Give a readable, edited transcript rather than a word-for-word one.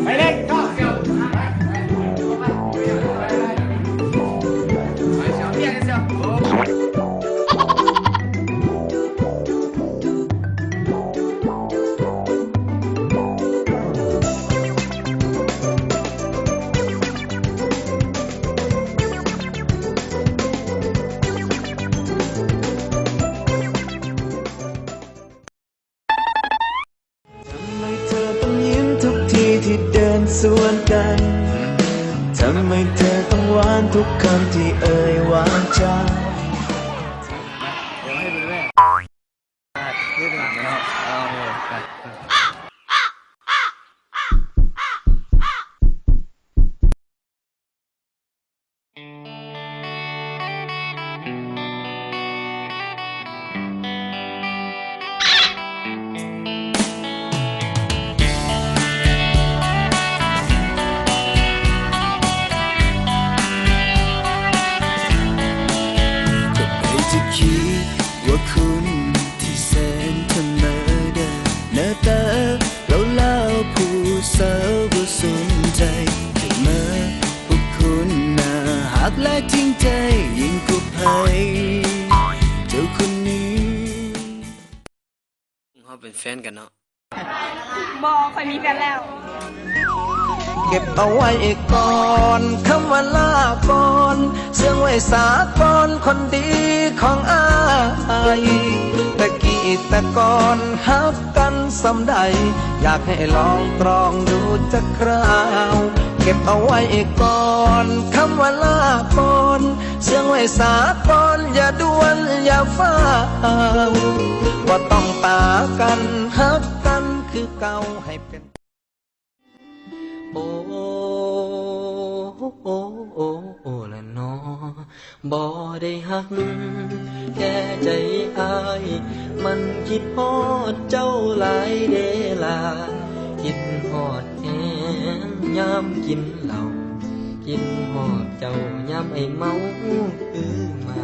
ไปเล่นก็ที่เดินสวนกันทำไมเธอต้องหวานทุกคำที่เอ่ยหวานจาเดี๋ยวให้ดูแม่นี่เป็นไงเอาไปจะคิดว่าคุณที่แสนธรรมดาหน้าตาเราเล่าผู้สาวผู้สนใจจะมาพวกคุณน่าหักและจริงใจยิ่งกว่าใครเจ้าคนนี้เขาเป็นแฟนกันเนาะบอกเคยมีแฟนแล้วเก็บเอาไว้ก่อนคำว่าลาก่อนเสื่องไว้สาก่อนคนดีของอายตะกี้ตะก่อนฮักกันสำใดอยากให้ลองตรองดูจักคราวเก็บเอาไว้ก่อนคำว่าลาก่อนเสื่องไว้สาก่อนอย่าด่วนอย่าฟ้าวว่าต้องปากันฮักกันคือเก่าให้เป็นโอ้โอ้โอ้โอ้ละนอบ่ได้หักแค่ใจอายมันคิดฮอดเจ้าหลายเดลาคิดฮอดแหงยามกินเหล้าคิดฮอดเจ้ายามไอ้เมาคือมา